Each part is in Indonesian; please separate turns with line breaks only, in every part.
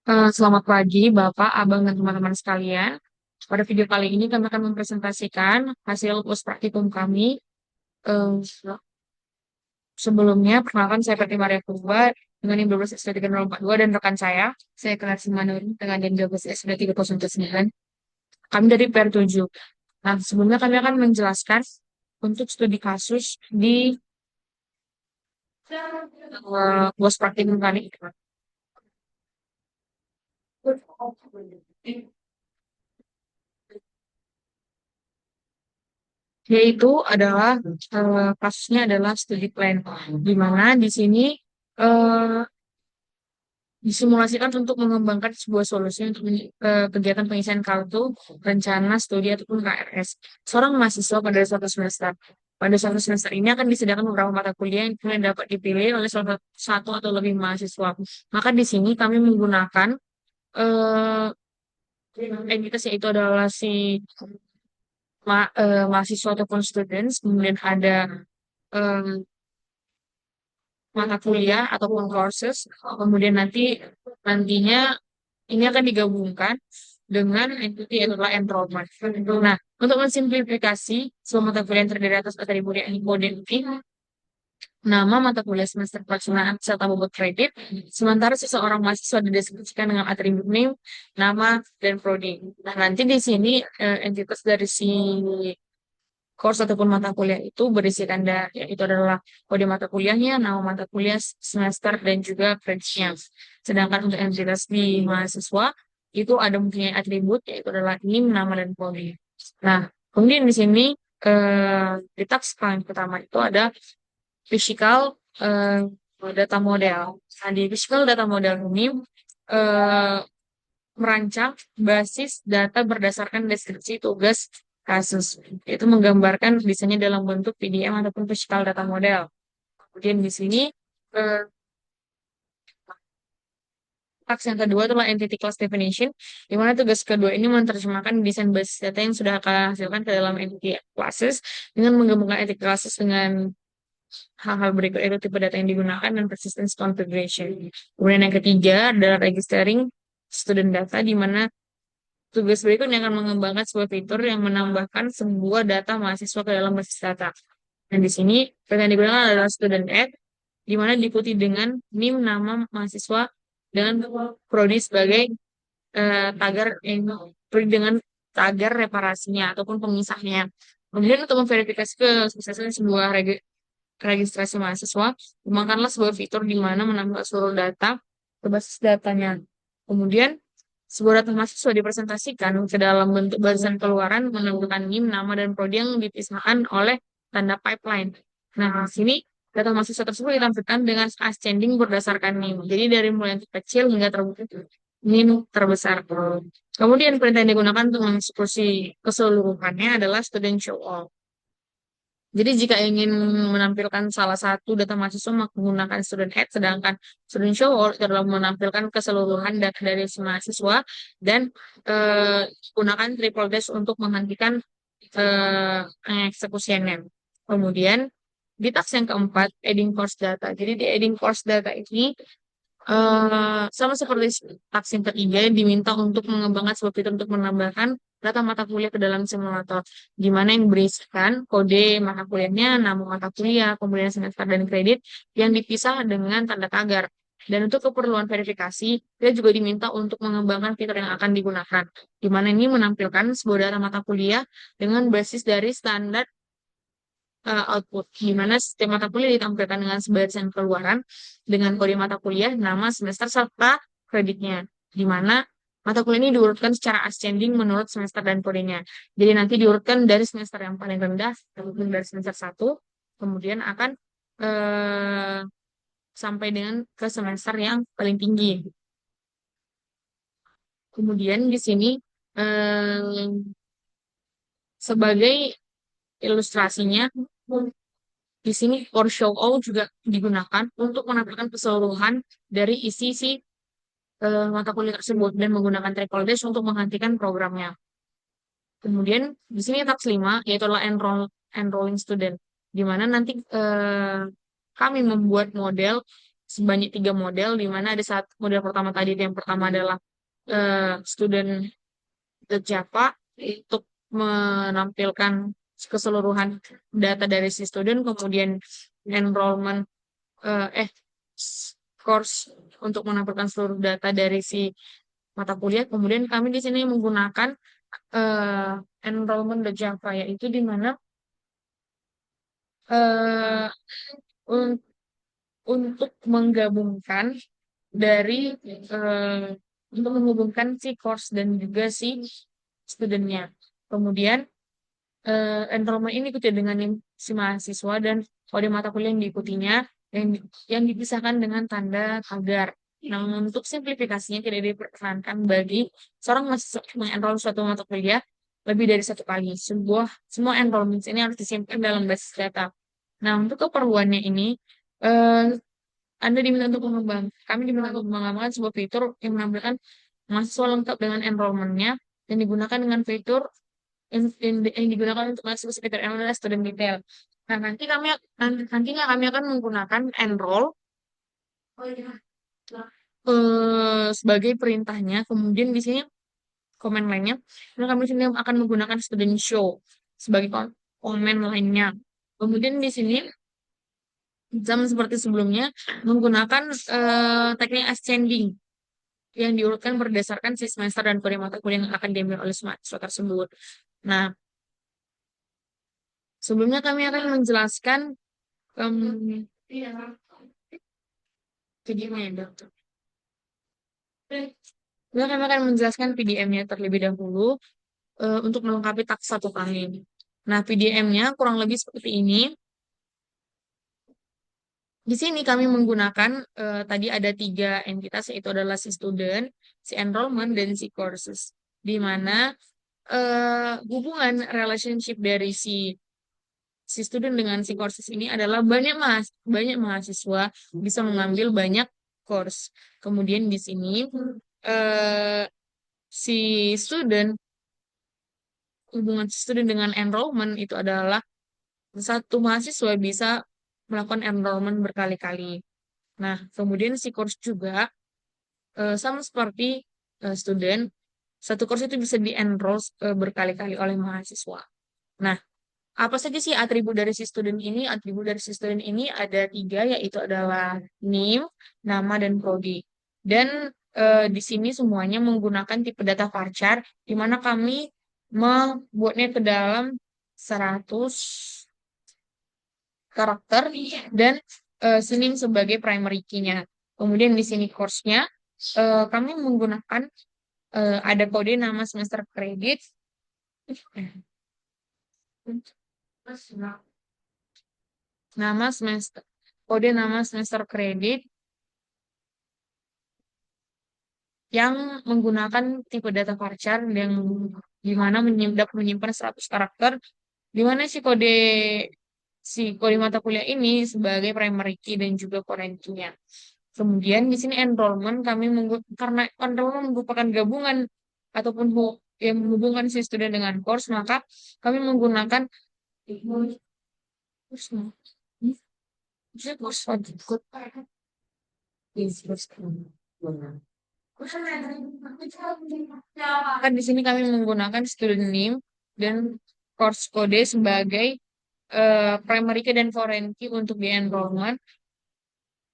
Selamat pagi, Bapak, Abang, dan teman-teman sekalian. Pada video kali ini kami akan mempresentasikan hasil post praktikum kami. Eh, Sebelumnya, perkenalkan saya Fatih Maria Purba dengan NIM 12 SD 3042 dan rekan saya Kelar Simanuri dengan NIM 12 SD 3019. Kami dari PR7. Nah, sebelumnya kami akan menjelaskan untuk studi kasus di post praktikum kali ini. Yaitu adalah kasusnya adalah studi plan, di mana di sini eh, disimulasikan untuk mengembangkan sebuah solusi untuk kegiatan pengisian kartu rencana studi ataupun KRS seorang mahasiswa pada suatu semester. Pada suatu semester ini akan disediakan beberapa mata kuliah yang kemudian dapat dipilih oleh salah satu atau lebih mahasiswa. Maka di sini kami menggunakan eh, entitas yaitu adalah si mahasiswa ataupun students, kemudian ada eh, mata kuliah ataupun courses, kemudian nantinya ini akan digabungkan dengan entity yaitu adalah enrollment. Nah, untuk mensimplifikasi semua mata kuliah yang terdiri atas atribut yang kode ini, nama mata kuliah semester pelaksanaan serta bobot kredit, sementara seseorang mahasiswa dideskripsikan dengan atribut name, nama, dan prodi. Nah, nanti di sini entitas dari si course ataupun mata kuliah itu berisikan yaitu adalah kode mata kuliahnya, nama mata kuliah, semester, dan juga kreditnya. Sedangkan untuk entitas di mahasiswa itu ada mempunyai atribut yaitu adalah NIM, nama, dan prodi. Nah, kemudian di sini di task yang pertama itu ada physical data model. Nah, di physical data model ini eh, merancang basis data berdasarkan deskripsi tugas kasus. Itu menggambarkan desainnya dalam bentuk PDM ataupun physical data model. Kemudian di sini eh, taks yang kedua adalah entity class definition, di mana tugas kedua ini menerjemahkan desain basis data yang sudah akan hasilkan ke dalam entity classes dengan menggabungkan entity classes dengan hal-hal berikut itu tipe data yang digunakan dan persistence configuration. Kemudian yang ketiga adalah registering student data, di mana tugas berikutnya akan mengembangkan sebuah fitur yang menambahkan sebuah data mahasiswa ke dalam basis data. Dan di sini yang digunakan adalah student add, di mana diikuti dengan NIM nama mahasiswa dengan prodi sebagai tagar dengan tagar reparasinya ataupun pemisahnya. Kemudian untuk memverifikasi kesuksesan sebuah registrasi mahasiswa, kembangkanlah sebuah fitur di mana menambah seluruh data ke basis datanya. Kemudian sebuah data mahasiswa dipresentasikan ke dalam bentuk barisan keluaran menampilkan NIM, nama, dan prodi yang dipisahkan oleh tanda pipeline. Nah, di sini data mahasiswa tersebut ditampilkan dengan ascending berdasarkan NIM. Jadi dari mulai yang terkecil hingga NIM terbesar. Kemudian perintah yang digunakan untuk mengeksekusi keseluruhannya adalah student show all. Jadi jika ingin menampilkan salah satu data mahasiswa menggunakan student head, sedangkan student show all itu adalah menampilkan keseluruhan data dari si mahasiswa dan gunakan triple dash untuk menghentikan eksekusiannya. Kemudian di task yang keempat, adding course data. Jadi di adding course data ini sama seperti vaksin ketiga diminta untuk mengembangkan sebuah fitur untuk menambahkan data mata kuliah ke dalam simulator, di mana yang berisikan kode mata kuliahnya, nama mata kuliah, kemudian semester dan kredit yang dipisah dengan tanda tagar. Dan untuk keperluan verifikasi, dia juga diminta untuk mengembangkan fitur yang akan digunakan, di mana ini menampilkan sebuah data mata kuliah dengan basis dari standar output, di mana setiap mata kuliah ditampilkan dengan sebarisan keluaran dengan kode mata kuliah, nama, semester, serta kreditnya, di mana mata kuliah ini diurutkan secara ascending menurut semester dan kodenya. Jadi nanti diurutkan dari semester yang paling rendah, kemudian dari semester satu, kemudian akan eh, sampai dengan ke semester yang paling tinggi. Kemudian di sini eh, sebagai ilustrasinya, di sini for show all juga digunakan untuk menampilkan keseluruhan dari isi si mata kuliah tersebut dan menggunakan triple dash untuk menghentikan programnya. Kemudian di sini task 5 yaitu adalah enrolling student, di mana nanti kami membuat model sebanyak 3 model, di mana ada satu model pertama tadi, yang pertama adalah student Java untuk menampilkan keseluruhan data dari si student, kemudian enrollment eh, eh course untuk menampilkan seluruh data dari si mata kuliah. Kemudian kami di sini menggunakan eh, enrollment Java, yaitu di mana eh, un- untuk menggabungkan dari untuk menghubungkan si course dan juga si studentnya. Kemudian enrollment ini ikuti dengan si mahasiswa dan kode mata kuliah yang diikutinya yang dipisahkan dengan tanda tagar. Nah, untuk simplifikasinya tidak diperkenankan bagi seorang mahasiswa mengenroll suatu mata kuliah lebih dari satu kali. Semua enrollment ini harus disimpan dalam basis data. Nah, untuk keperluannya ini, eh, Anda diminta untuk kami diminta untuk mengembangkan sebuah fitur yang menampilkan mahasiswa lengkap dengan enrollment-nya dan digunakan dengan fitur yang digunakan untuk masuk ke fitur adalah student detail. Nah, nantinya kami akan menggunakan enroll sebagai perintahnya. Kemudian di sini komen lainnya, nah kami di sini akan menggunakan student show sebagai komen lainnya. Kemudian di sini sama seperti sebelumnya menggunakan teknik ascending yang diurutkan berdasarkan si semester dan kode mata kuliah yang akan diambil oleh mahasiswa tersebut. Nah, sebelumnya kami akan menjelaskan PDM-nya, dokter. Kemudian kami akan menjelaskan PDM-nya terlebih dahulu untuk melengkapi taks satu kali. Nah, PDM-nya kurang lebih seperti ini. Di sini kami menggunakan tadi ada 3 entitas, yaitu adalah si student, si enrollment, dan si courses. Di mana hubungan relationship dari si student dengan si courses ini adalah banyak mahasiswa bisa mengambil banyak course. Kemudian di sini eh, si student hubungan student dengan enrollment itu adalah satu mahasiswa bisa melakukan enrollment berkali-kali. Nah, kemudian si course juga sama seperti student, satu course itu bisa di-enroll berkali-kali oleh mahasiswa. Nah, apa saja sih atribut dari si student ini? Atribut dari si student ini ada 3, yaitu adalah name, nama, dan prodi. Dan di sini semuanya menggunakan tipe data varchar, di mana kami membuatnya ke dalam 100 karakter dan sinin sebagai primary key-nya. Kemudian di sini course-nya, kami menggunakan ada kode nama semester kredit, nama semester kode nama semester kredit yang menggunakan tipe data varchar yang di mana dapat menyimpan 100 karakter, di mana si kode mata kuliah ini sebagai primary key dan juga foreign key-nya. Kemudian di sini enrollment karena enrollment merupakan gabungan ataupun yang menghubungkan si student dengan course, maka kami menggunakan kan di sini kami menggunakan student name dan course code sebagai primary key dan foreign key untuk di enrollment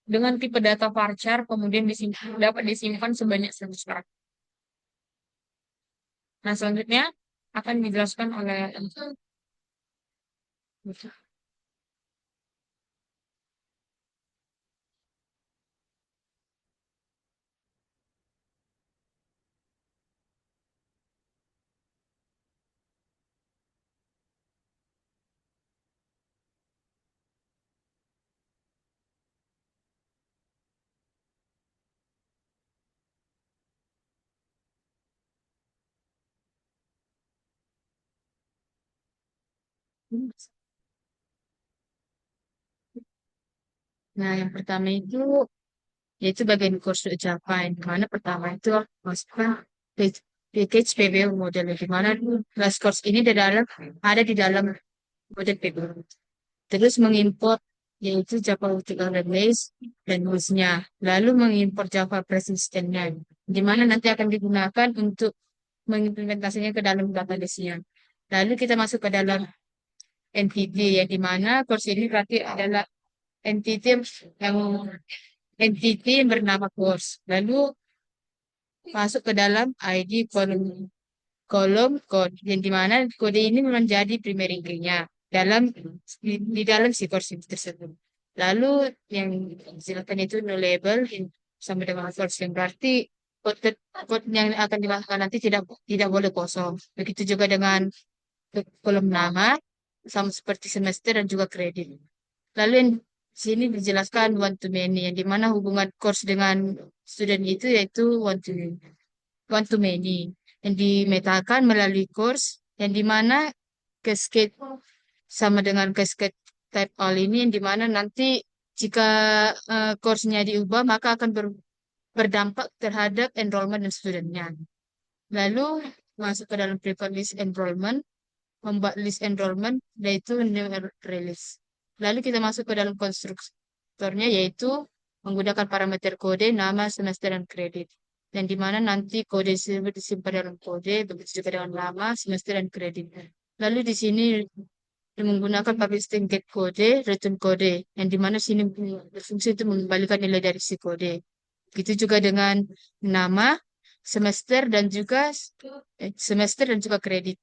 dengan tipe data varchar, kemudian dapat disimpan sebanyak 100 karakter. Nah, selanjutnya akan dijelaskan oleh Nah, yang pertama itu yaitu bagian kursus Java, di mana pertama itu masukkan package PBU model, di mana kelas course ini ada di dalam model PBU. Terus mengimport yaitu Java Vertical Database dan hostnya. Lalu mengimport Java Persistentnya, di mana nanti akan digunakan untuk mengimplementasinya ke dalam database-nya. Lalu kita masuk ke dalam entity, yang di mana course ini berarti adalah entity yang entity yang bernama course. Lalu masuk ke dalam ID kolom code, yang di mana kode ini menjadi primary key-nya di dalam si course itu tersebut. Lalu yang silakan itu no label sama dengan false, yang berarti kode kode yang akan dimasukkan nanti tidak boleh kosong. Begitu juga dengan kolom nama, sama seperti semester dan juga kredit. Lalu yang sini dijelaskan one to many, yang dimana hubungan course dengan student itu yaitu one to many, yang dimetakan melalui course, yang dimana cascade sama dengan cascade type all ini, yang dimana nanti jika course-nya diubah maka akan berdampak terhadap enrollment dan studentnya. Lalu masuk ke dalam prepare list enrollment, membuat list enrollment, yaitu new release. Lalu kita masuk ke dalam konstruktornya, yaitu menggunakan parameter kode, nama, semester, dan kredit. Dan di mana nanti kode tersebut disimpan dalam kode, begitu juga dengan nama, semester, dan kredit. Lalu di sini menggunakan public string get kode, return kode, yang di mana sini berfungsi untuk mengembalikan nilai dari si kode. Begitu juga dengan nama, semester dan juga kredit.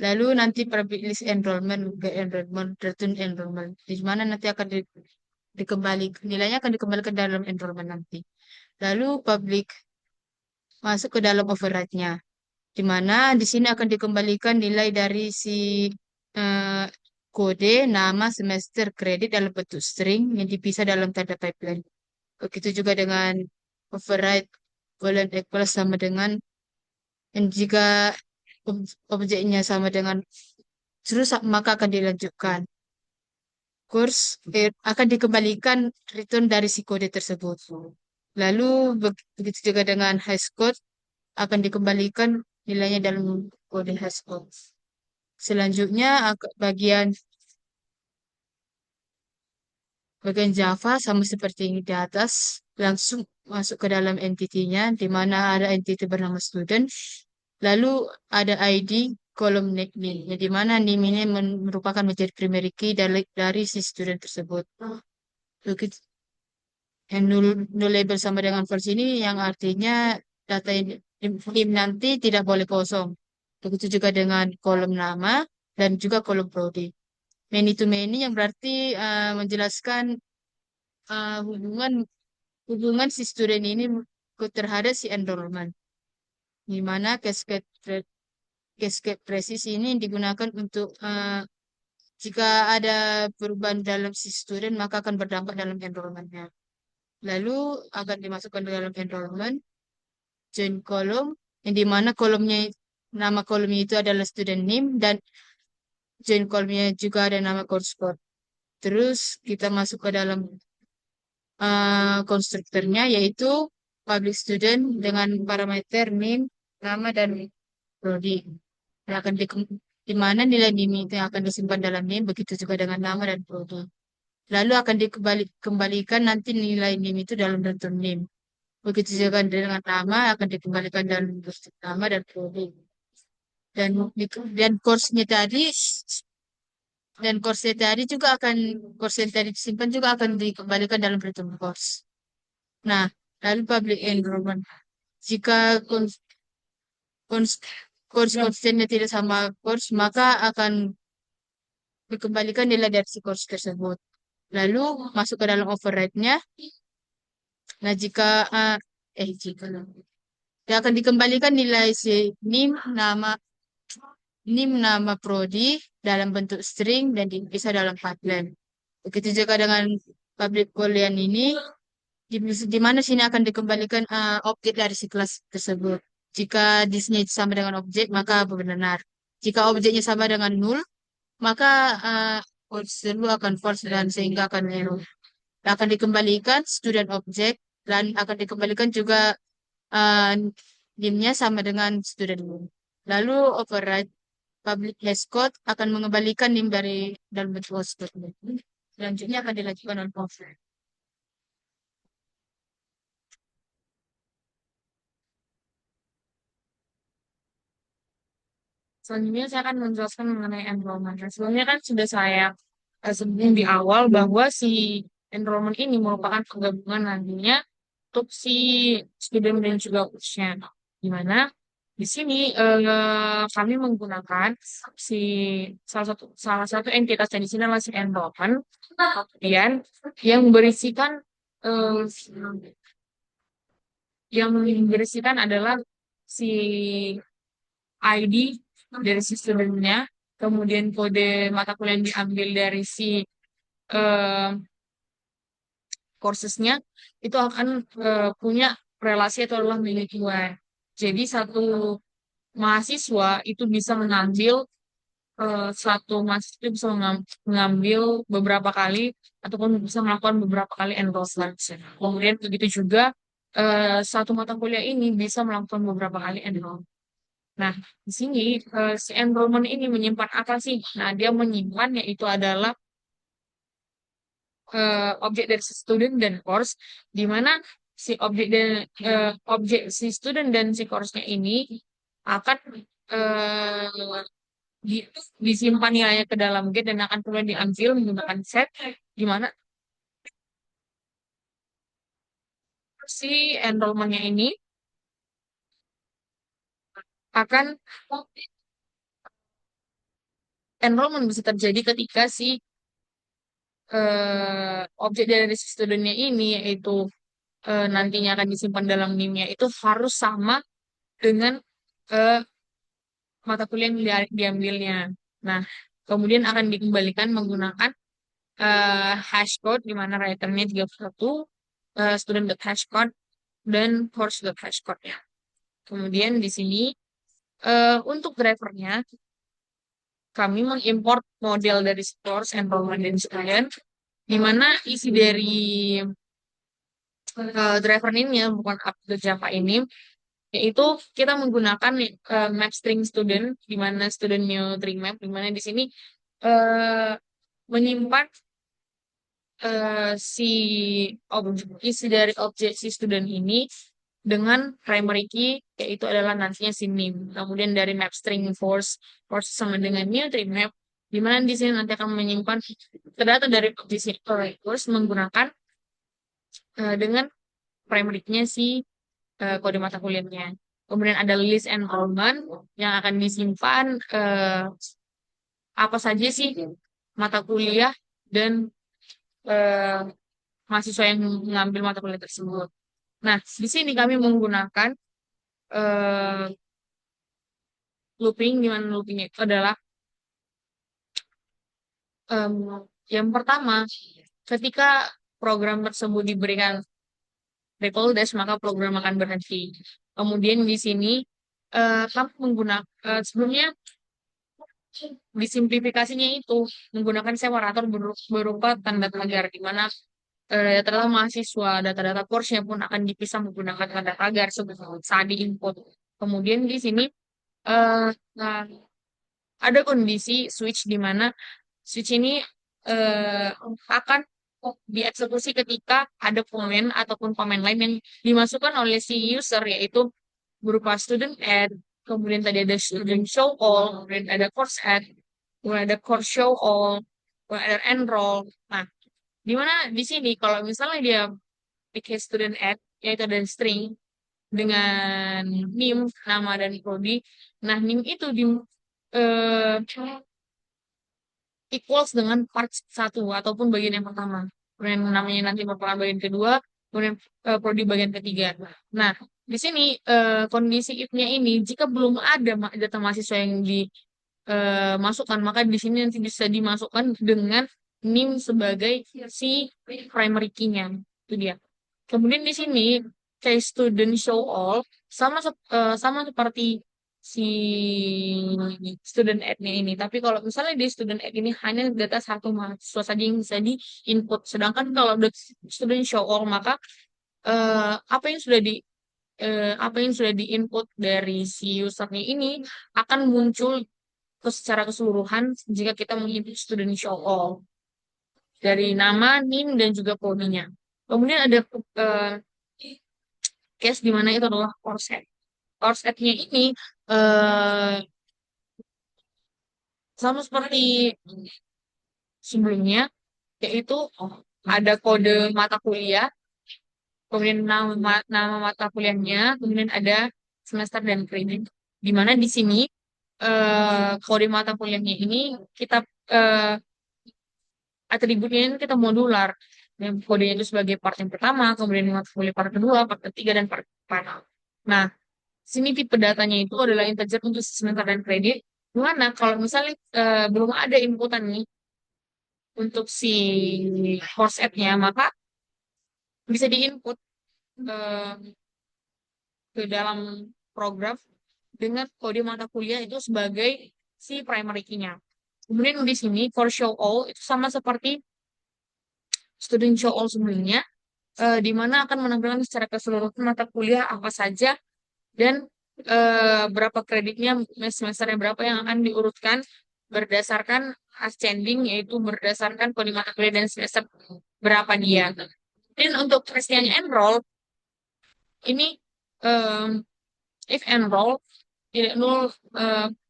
Lalu nanti public list enrollment, get enrollment, return enrollment, di mana nanti akan dikembalikan nilainya akan dikembalikan dalam enrollment nanti. Lalu public masuk ke dalam override-nya, di mana di sini akan dikembalikan nilai dari si eh, kode, nama, semester, kredit dalam bentuk string yang dipisah dalam tanda pipeline. Begitu juga dengan override boolean equals sama dengan, dan jika objeknya sama dengan true maka akan dilanjutkan. Course akan dikembalikan return dari si kode tersebut. Lalu begitu juga dengan hashcode, akan dikembalikan nilainya dalam kode hashcode. Selanjutnya bagian Java sama seperti ini di atas, langsung masuk ke dalam entity-nya, di mana ada entity bernama student, lalu ada ID kolom name, di mana name ini merupakan menjadi primary key dari si student tersebut. Begitu, yang null label sama dengan false ini, yang artinya data name nanti tidak boleh kosong. Begitu juga dengan kolom nama dan juga kolom prodi. Many to many yang berarti menjelaskan hubungan hubungan si student ini terhadap si enrollment, di mana cascade presisi ini digunakan untuk jika ada perubahan dalam si student maka akan berdampak dalam enrollmentnya. Lalu akan dimasukkan ke dalam enrollment join kolom, yang di mana nama kolomnya itu adalah student name, dan join kolomnya juga ada nama course code. Terus kita masuk ke dalam konstruktornya, yaitu public student dengan parameter name, nama, dan prodi. Yang akan di mana nilai NIM itu yang akan disimpan dalam NIM, begitu juga dengan nama dan prodi. Lalu akan dikembalikan nanti nilai NIM itu dalam return NIM. Begitu juga dengan nama akan dikembalikan dalam return nama dan prodi. Dan dan course-nya tadi course yang tadi disimpan juga akan dikembalikan dalam return course. Nah, lalu public enrollment. Jika cons- course konsennya tidak sama course, maka akan dikembalikan nilai dari si course tersebut. Lalu masuk ke dalam override-nya. Nah, jika ya akan dikembalikan nilai si NIM nama prodi dalam bentuk string dan dipisah dalam pipeline. Begitu juga dengan public boolean ini, di mana sini akan dikembalikan objek dari si kelas tersebut. Jika disnya sama dengan objek, maka benar. Jika objeknya sama dengan null, maka tersebut akan false dan sehingga akan error. Akan dikembalikan student object dan akan dikembalikan juga uh, name-nya sama dengan student name. Lalu override public hashcode akan mengembalikan name dari dalam bentuk hashcode. Selanjutnya akan dilanjutkan on cover. Selanjutnya saya akan menjelaskan mengenai enrollment. Nah, sebelumnya kan sudah saya sebutkan di awal bahwa si enrollment ini merupakan penggabungan nantinya untuk si student dan juga coachnya. Di mana di sini kami menggunakan si salah satu entitas dan di sini adalah si enrollment. Kemudian yang berisikan eh, adalah si ID dari si studentnya, kemudian kode mata kuliah yang diambil dari si eh, coursesnya, itu akan punya relasi atau adalah milik gue. Jadi satu mahasiswa itu bisa mengambil satu mahasiswa itu bisa mengambil beberapa kali ataupun bisa melakukan beberapa kali enrollment. Kemudian begitu juga satu mata kuliah ini bisa melakukan beberapa kali enrollment. Nah, di sini si enrollment ini menyimpan apa sih? Nah, dia menyimpan yaitu adalah objek dari si student dan course, di mana si objek si student dan si course-nya ini akan eh, di- disimpan nilainya ke dalam gate dan akan kemudian diambil menggunakan set, di mana si enrollment-nya ini akan enrollment bisa terjadi ketika si objek dari si studentnya ini yaitu nantinya akan disimpan dalam NIM-nya itu harus sama dengan eh, mata kuliah yang diambilnya. Nah, kemudian akan dikembalikan menggunakan hash code di mana writernya 31, student.hashcode dan course.hashcode ya. Kemudian di sini untuk drivernya kami mengimport model dari course enrollment dan student di mana isi dari driver name-nya bukan update Java ini yaitu kita menggunakan map string student di mana student new string map di mana di sini eh, menyimpan si isi dari objek si student ini dengan primary key yaitu adalah nantinya si name. Kemudian dari map string force sama dengan new string map di mana di sini nanti akan menyimpan data dari objek si force menggunakan dengan primary key-nya si kode mata kuliahnya. Kemudian ada list enrollment yang akan disimpan apa saja sih mata kuliah dan eh, mahasiswa yang mengambil mata kuliah tersebut. Nah, di sini kami menggunakan eh, looping, di mana looping itu adalah em, yang pertama, ketika program tersebut diberikan recall dash, maka program akan berhenti. Kemudian di sini kami menggunakan sebelumnya disimplifikasinya itu menggunakan separator berupa tanda tagar, di mana data mahasiswa, data-data course-nya pun akan dipisah menggunakan tanda tagar saat di input. Kemudian di sini nah, ada kondisi switch di mana switch ini akan dieksekusi ketika ada komen ataupun komen lain yang dimasukkan oleh si user yaitu berupa student add, kemudian tadi ada student show all, kemudian ada course add, kemudian ada course show all, kemudian ada enroll. Nah, di mana di sini kalau misalnya dia pakai student add yaitu ada string dengan NIM, nama dan prodi. Nah, NIM itu eh, equals dengan part satu ataupun bagian yang pertama. Kemudian namanya nanti merupakan bagian kedua, kemudian prodi bagian ketiga. Nah, di sini kondisi if-nya ini jika belum ada data mahasiswa yang dimasukkan, maka di sini nanti bisa dimasukkan dengan NIM sebagai si primary key-nya. Itu dia. Kemudian di sini case student show all sama seperti si student ad-nya ini. Tapi kalau misalnya di student ad ini hanya data satu mahasiswa saja yang bisa di input. Sedangkan kalau the student show all maka apa yang sudah apa yang sudah diinput dari si usernya ini akan muncul secara keseluruhan jika kita menginput student show all. dari nama, NIM, dan juga prodinya. Kemudian ada eh, case di mana itu adalah course aid. Course aid-nya ini eh, sama seperti sebelumnya, yaitu ada kode mata kuliah, kemudian nama mata kuliahnya, kemudian ada semester dan kredit. Di mana di sini kode mata kuliahnya ini kita eh, atributnya ini kita modular. Yang kodenya itu sebagai part yang pertama, kemudian mata kuliah part kedua, part ketiga, dan part empat. Nah, sini tipe datanya itu adalah integer untuk semester dan kredit. Gimana kalau misalnya belum ada inputan nih untuk si course app-nya, maka bisa diinput eh, ke dalam program dengan kode mata kuliah itu sebagai si primary key-nya. Kemudian di sini for show all itu sama seperti student show all sebelumnya, di mana akan menampilkan secara keseluruhan mata kuliah apa saja dan berapa kreditnya, semesternya berapa yang akan diurutkan berdasarkan ascending, yaitu berdasarkan kode mata kuliah dan semester berapa dia. Dan untuk Christian enroll ini um, if enroll tidak nol,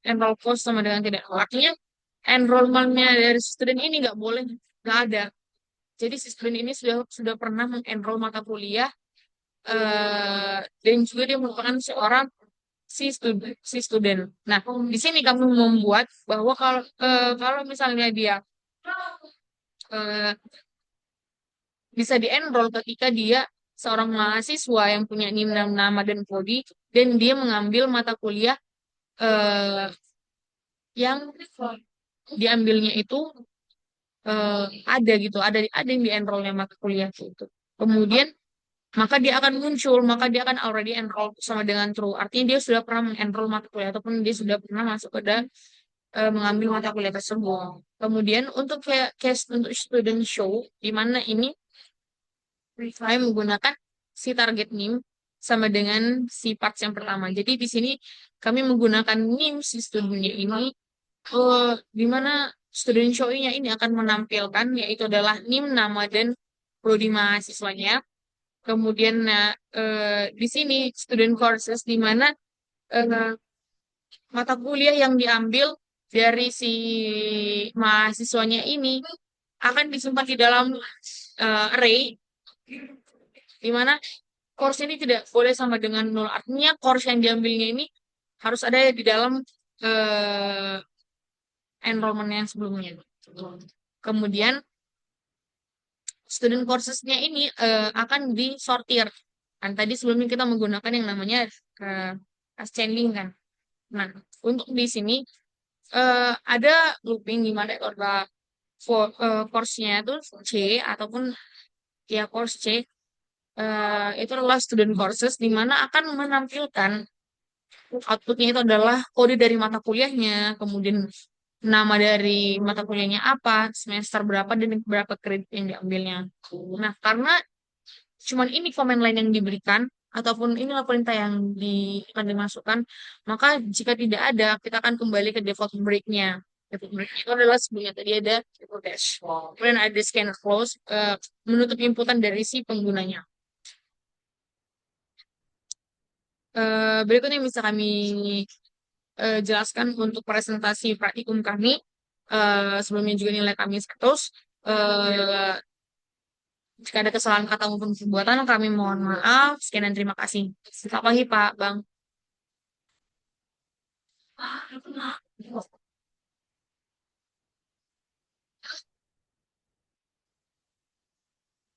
enroll cost sama dengan tidak nol. Artinya enrollmentnya dari student ini nggak boleh, nggak ada. Jadi si student ini sudah pernah mengenroll mata kuliah dan juga dia merupakan seorang si student. Nah, di sini kami membuat bahwa kalau misalnya dia eh, bisa di-enroll ketika dia seorang mahasiswa yang punya NIM dan nama dan prodi dan dia mengambil mata kuliah eh, yang diambilnya itu ada gitu, ada yang di-enrollnya mata kuliah gitu. Kemudian maka dia akan already enroll sama dengan true. Artinya dia sudah pernah mengenroll mata kuliah ataupun dia sudah pernah masuk ke mengambil mata kuliah tersebut. Kemudian untuk kayak case untuk student show, di mana ini saya menggunakan si target NIM sama dengan si parts yang pertama. Jadi di sini kami menggunakan NIM si studentnya ini, di mana student show-nya ini akan menampilkan yaitu adalah NIM, nama dan prodi mahasiswanya. Kemudian di sini student courses di mana eh, mata kuliah yang diambil dari si mahasiswanya ini akan disimpan di dalam array, di mana course ini tidak boleh sama dengan nol. Artinya course yang diambilnya ini harus ada di dalam eh, enrollment yang sebelumnya. Kemudian student coursesnya ini akan disortir. Kan tadi sebelumnya kita menggunakan yang namanya uh, ascending kan. Nah, untuk di sini ada looping di mana course-nya itu C ataupun ya course C, itu adalah student courses di mana akan menampilkan outputnya itu adalah kode dari mata kuliahnya, kemudian nama dari mata kuliahnya apa, semester berapa, dan berapa kredit yang diambilnya. Nah, karena cuman ini komen lain yang diberikan, ataupun inilah perintah yang akan dimasukkan, maka jika tidak ada, kita akan kembali ke default break-nya. Default break itu adalah sebelumnya tadi ada default dash. Kemudian ada scanner close, menutup inputan dari si penggunanya. Berikutnya yang bisa kami jelaskan untuk presentasi praktikum kami. Sebelumnya juga nilai kami 100. Eh, Jika ada kesalahan kata maupun perbuatan, kami mohon maaf. Sekian dan terima kasih. Selamat pagi, Pak, Bang.